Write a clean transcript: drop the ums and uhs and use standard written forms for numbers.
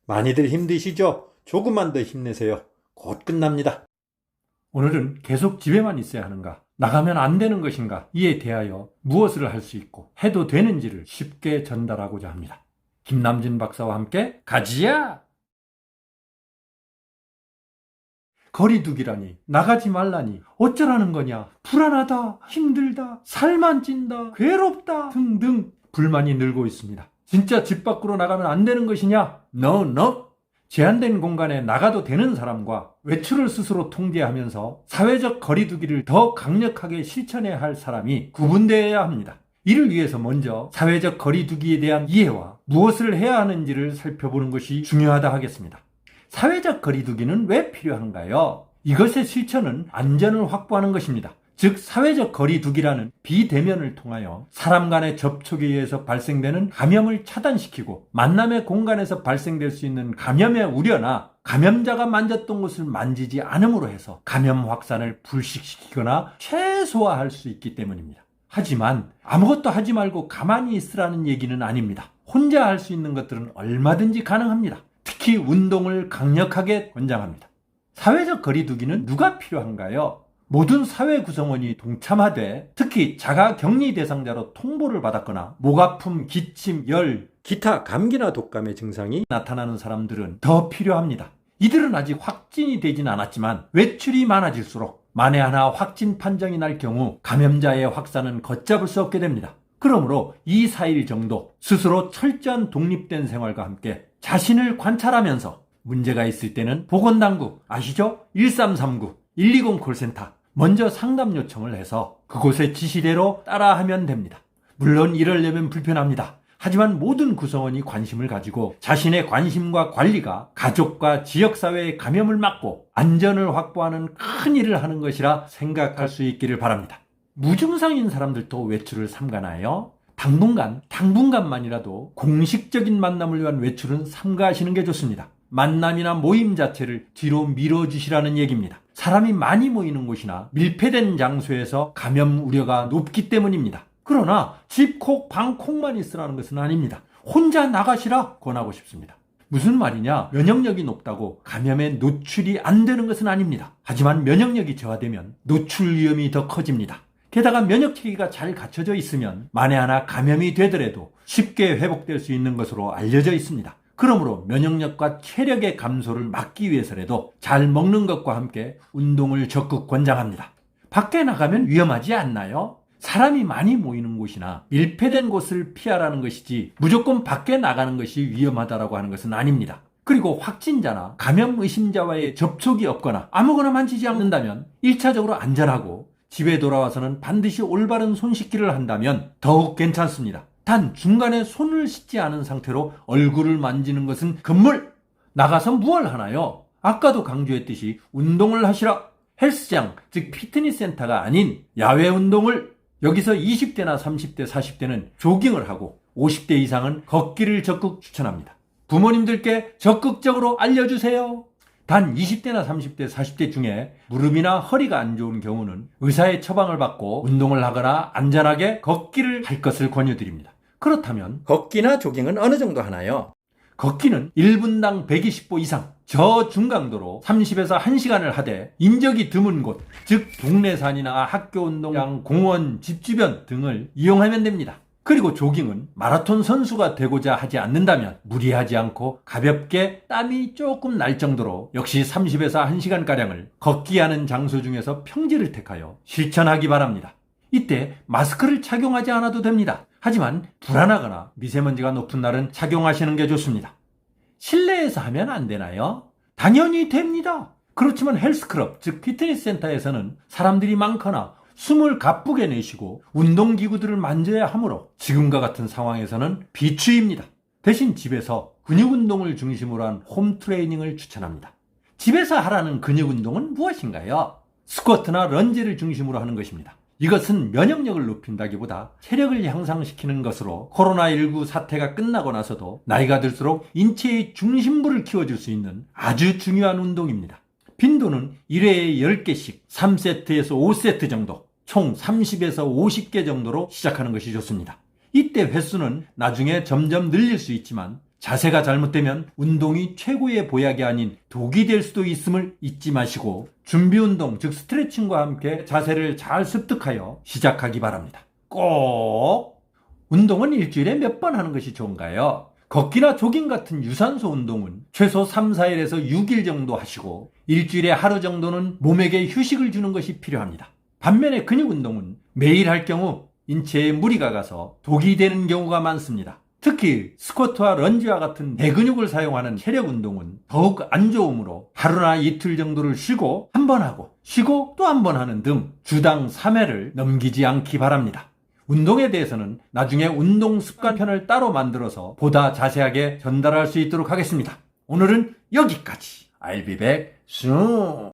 많이들 힘드시죠? 조금만 더 힘내세요. 곧 끝납니다. 오늘은 계속 집에만 있어야 하는가? 나가면 안 되는 것인가? 이에 대하여 무엇을 할 수 있고 해도 되는지를 쉽게 전달하고자 합니다. 김남진 박사와 함께 가지야! 거리두기라니, 나가지 말라니, 어쩌라는 거냐, 불안하다, 힘들다, 살만 찐다, 괴롭다 등등 불만이 늘고 있습니다. 진짜 집 밖으로 나가면 안 되는 것이냐? No, no! 제한된 공간에 나가도 되는 사람과 외출을 스스로 통제하면서 사회적 거리두기를 더 강력하게 실천해야 할 사람이 구분되어야 합니다. 이를 위해서 먼저 사회적 거리두기에 대한 이해와 무엇을 해야 하는지를 살펴보는 것이 중요하다 하겠습니다. 사회적 거리두기는 왜 필요한가요? 이것의 실천은 안전을 확보하는 것입니다. 즉 사회적 거리두기라는 비대면을 통하여 사람 간의 접촉에 의해서 발생되는 감염을 차단시키고 만남의 공간에서 발생될 수 있는 감염의 우려나 감염자가 만졌던 곳을 만지지 않음으로 해서 감염 확산을 불식시키거나 최소화할 수 있기 때문입니다. 하지만 아무것도 하지 말고 가만히 있으라는 얘기는 아닙니다. 혼자 할 수 있는 것들은 얼마든지 가능합니다. 특히 운동을 강력하게 권장합니다. 사회적 거리두기는 누가 필요한가요? 모든 사회 구성원이 동참하되 특히 자가격리 대상자로 통보를 받았거나 목아픔, 기침, 열, 기타 감기나 독감의 증상이 나타나는 사람들은 더 필요합니다. 이들은 아직 확진이 되진 않았지만 외출이 많아질수록 만에 하나 확진 판정이 날 경우 감염자의 확산은 걷잡을 수 없게 됩니다. 그러므로 2, 4일 정도 스스로 철저한 독립된 생활과 함께 자신을 관찰하면서 문제가 있을 때는 보건당국 아시죠? 1339, 120 콜센터 먼저 상담 요청을 해서 그곳의 지시대로 따라하면 됩니다. 물론 이러려면 불편합니다. 하지만 모든 구성원이 관심을 가지고 자신의 관심과 관리가 가족과 지역사회의 감염을 막고 안전을 확보하는 큰 일을 하는 것이라 생각할 수 있기를 바랍니다. 무증상인 사람들도 외출을 삼가나요? 당분간만이라도 공식적인 만남을 위한 외출은 삼가하시는 게 좋습니다. 만남이나 모임 자체를 뒤로 밀어주시라는 얘기입니다. 사람이 많이 모이는 곳이나 밀폐된 장소에서 감염 우려가 높기 때문입니다. 그러나 집콕 방콕만 있으라는 것은 아닙니다. 혼자 나가시라 권하고 싶습니다. 무슨 말이냐? 면역력이 높다고 감염에 노출이 안 되는 것은 아닙니다. 하지만 면역력이 저하되면 노출 위험이 더 커집니다. 게다가 면역체계가 잘 갖춰져 있으면 만에 하나 감염이 되더라도 쉽게 회복될 수 있는 것으로 알려져 있습니다. 그러므로 면역력과 체력의 감소를 막기 위해서라도 잘 먹는 것과 함께 운동을 적극 권장합니다. 밖에 나가면 위험하지 않나요? 사람이 많이 모이는 곳이나 밀폐된 곳을 피하라는 것이지 무조건 밖에 나가는 것이 위험하다고 하는 것은 아닙니다. 그리고 확진자나 감염 의심자와의 접촉이 없거나 아무거나 만지지 않는다면 1차적으로 안전하고 집에 돌아와서는 반드시 올바른 손 씻기를 한다면 더욱 괜찮습니다. 단 중간에 손을 씻지 않은 상태로 얼굴을 만지는 것은 금물! 나가서 무얼 하나요? 아까도 강조했듯이 운동을 하시라. 헬스장, 즉 피트니스 센터가 아닌 야외 운동을 여기서 20대나 30대, 40대는 조깅을 하고 50대 이상은 걷기를 적극 추천합니다. 부모님들께 적극적으로 알려주세요. 단 20대나 30대, 40대 중에 무릎이나 허리가 안 좋은 경우는 의사의 처방을 받고 운동을 하거나 안전하게 걷기를 할 것을 권유드립니다. 그렇다면 걷기나 조깅은 어느 정도 하나요? 걷기는 1분당 120보 이상 저중강도로 30에서 1시간을 하되 인적이 드문 곳, 즉 동네 산이나 학교 운동장, 공원, 집 주변 등을 이용하면 됩니다. 그리고 조깅은 마라톤 선수가 되고자 하지 않는다면 무리하지 않고 가볍게 땀이 조금 날 정도로 역시 30에서 1시간가량을 걷기 하는 장소 중에서 평지를 택하여 실천하기 바랍니다. 이때 마스크를 착용하지 않아도 됩니다. 하지만 불안하거나 미세먼지가 높은 날은 착용하시는 게 좋습니다. 실내에서 하면 안 되나요? 당연히 됩니다. 그렇지만 헬스클럽, 즉 피트니스 센터에서는 사람들이 많거나 숨을 가쁘게 내쉬고 운동기구들을 만져야 하므로 지금과 같은 상황에서는 비추입니다. 대신 집에서 근육운동을 중심으로 한 홈트레이닝을 추천합니다. 집에서 하라는 근육운동은 무엇인가요? 스쿼트나 런지를 중심으로 하는 것입니다. 이것은 면역력을 높인다기보다 체력을 향상시키는 것으로 코로나19 사태가 끝나고 나서도 나이가 들수록 인체의 중심부를 키워줄 수 있는 아주 중요한 운동입니다. 빈도는 1회에 10개씩 3세트에서 5세트 정도, 총 30에서 50개 정도로 시작하는 것이 좋습니다. 이때 횟수는 나중에 점점 늘릴 수 있지만 자세가 잘못되면 운동이 최고의 보약이 아닌 독이 될 수도 있음을 잊지 마시고 준비 운동, 즉 스트레칭과 함께 자세를 잘 습득하여 시작하기 바랍니다. 꼭! 운동은 일주일에 몇 번 하는 것이 좋은가요? 걷기나 조깅 같은 유산소 운동은 최소 3, 4일에서 6일 정도 하시고 일주일에 하루 정도는 몸에게 휴식을 주는 것이 필요합니다. 반면에 근육 운동은 매일 할 경우 인체에 무리가 가서 독이 되는 경우가 많습니다. 특히 스쿼트와 런지와 같은 대근육을 사용하는 체력 운동은 더욱 안 좋으므로 하루나 이틀 정도를 쉬고 한 번 하고 쉬고 또 한 번 하는 등 주당 3회를 넘기지 않기 바랍니다. 운동에 대해서는 나중에 운동 습관편을 따로 만들어서 보다 자세하게 전달할 수 있도록 하겠습니다. 오늘은 여기까지. I'll be back soon.